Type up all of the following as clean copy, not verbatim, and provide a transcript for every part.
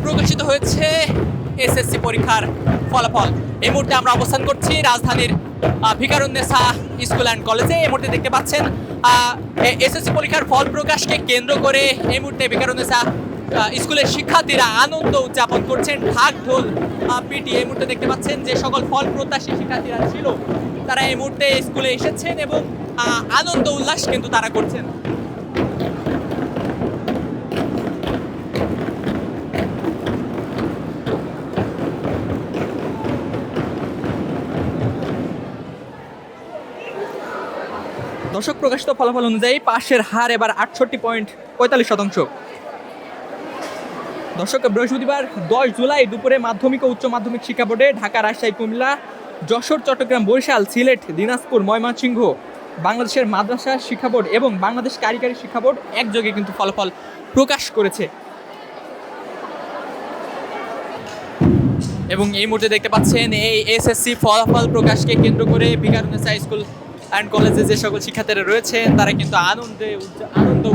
প্রকাশিত হয়েছে এসএসসি পরীক্ষার ফলাফল। এই মুহূর্তে আমরা অবস্থান করছি রাজধানীর ভিকারুননিসা স্কুল অ্যান্ড কলেজে। এই মুহূর্তে দেখতে পাচ্ছেন এসএসসি পরীক্ষার ফল প্রকাশকে কেন্দ্র করে এই মুহূর্তে ভিকারুননিসা স্কুলের শিক্ষার্থীরা আনন্দ উদযাপন করছেন, ঢাক ঢোল পিটিয়ে। এই মুহূর্তে দেখতে পাচ্ছেন যে সকল ফল প্রত্যাশী শিক্ষার্থীরা ছিল তারা এই মুহূর্তে স্কুলে এসেছেন এবং আনন্দ উল্লাস কিন্তু তারা করছেন। দর্শক, প্রকাশিত ফলাফল অনুযায়ী পাশের হার এবার 68.45%। দর্শক, বৃহস্পতিবার 10 জুলাই দুপুরে মাধ্যমিক ও উচ্চ মাধ্যমিক শিক্ষা বোর্ডে ঢাকা, রাজশাহী, কুমিল্লা, যশোর, চট্টগ্রাম, বরিশাল, সিলেট, দিনাজপুর, ময়মনসিংহ, বাংলাদেশের মাদ্রাসা শিক্ষা বোর্ড এবং বাংলাদেশ কারিগরি শিক্ষা বোর্ড একযোগে কিন্তু ফলাফল প্রকাশ করেছে। এবং এই মুহূর্তে দেখতে পাচ্ছেন এই এসএসসি ফলাফল প্রকাশকে কেন্দ্র করে ভিকারুননিসা স্কুল অ্যান্ড কলেজে যে সকল শিক্ষার্থীরা রয়েছেন তারা কিন্তু আনন্দ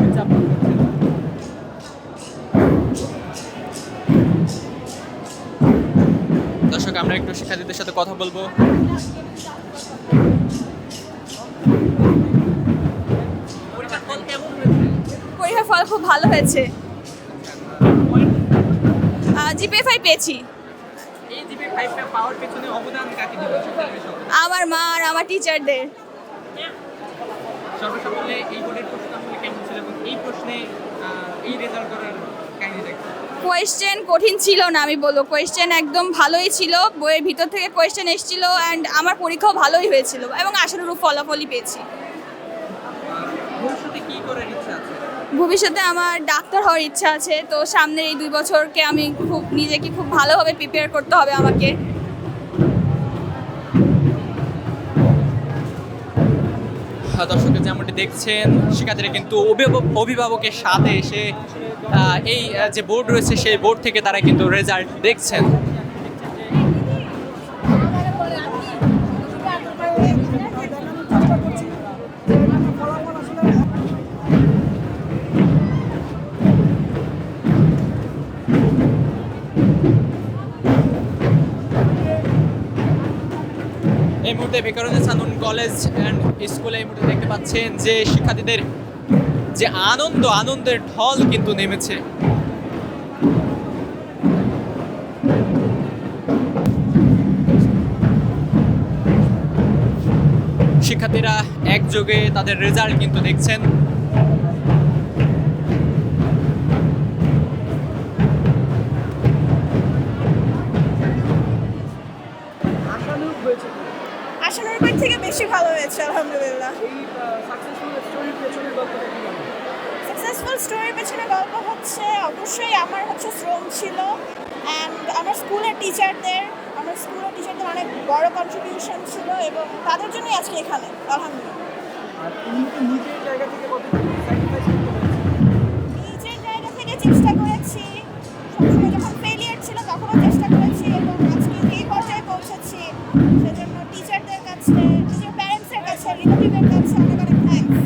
উদযাপন করছেন। দর্শক, আমরা একটু শিক্ষার্থীদের সাথে কথা বলবো। পরীক্ষার ফল খুব ভালো হয়েছে। জিপিএ 5 পেয়েছি। এই জিপিএ 5 পাওয়ার পেছনে অবদান কাকে দিবেন? আমার মা আর আমার টিচারদের। সর্বসাকুল্যে এই বোর্ডের প্রশ্ন আসলে কেমন ছিল এবং এই প্রশ্নে এই রেজাল্ট করার কাহিনীটা কি? কোয়েশ্চেন কঠিন ছিল না, আমি বলবো কোয়েশ্চেন একদম ভালোই ছিল, বইয়ের ভিতর থেকে কোয়েশ্চেন এসেছিল অ্যান্ড আমার পরীক্ষাও ভালোই হয়েছিল এবং আশানুরূপ ফলাফলই পেয়েছি। ভবিষ্যতে কি করার ইচ্ছা আছে? ভবিষ্যতে আমার ডাক্তার হওয়ার ইচ্ছা আছে, তো সামনের এই 2 বছরকে আমি নিজেকে খুব ভালোভাবে প্রিপেয়ার করতে হবে আমাকে। দর্শক, যেমনটি দেখছেন শিক্ষার্থীরা কিন্তু অভিভাবকের সাথে এসে এই যে বোর্ড রয়েছে সেই বোর্ড থেকে তারা কিন্তু রেজাল্ট দেখছেন। এই মুহূর্তে ভিকারুননিসা কলেজ অ্যান্ড স্কুলে এই মুহূর্তে দেখতে পাচ্ছেন যে শিক্ষার্থীদের যে আনন্দের ঢল কিন্তু নেমেছে। শিক্ষার্থীরা একযোগে তাদের রেজাল্ট কিন্তু দেখছেন। আশানুরূপের থেকে বেশি ভালো হয়েছে আলহামদুলিল্লাহ। সাকসেসফুল স্টোরির পেছনে গল্প হচ্ছে অবশ্যই আমার শ্রম ছিল অ্যান্ড আমার স্কুলের টিচারদের অনেক বড় কন্ট্রিবিউশন ছিল এবং তাদের জন্যই আজকে এখানে আলহামদুলিল্লাহ। নিজের জায়গা থেকে চেষ্টা করেছি, সবসময় যখন ফেলিয়ার ছিল তখনও চেষ্টা করেছি এবং আজকে এই পর্যায়ে পৌঁছেছি, সেজন্য টিচারদের কাছে, টিচার প্যারেন্টসের কাছে, রিলেটিভের কাছে অনেক থ্যাঙ্কস।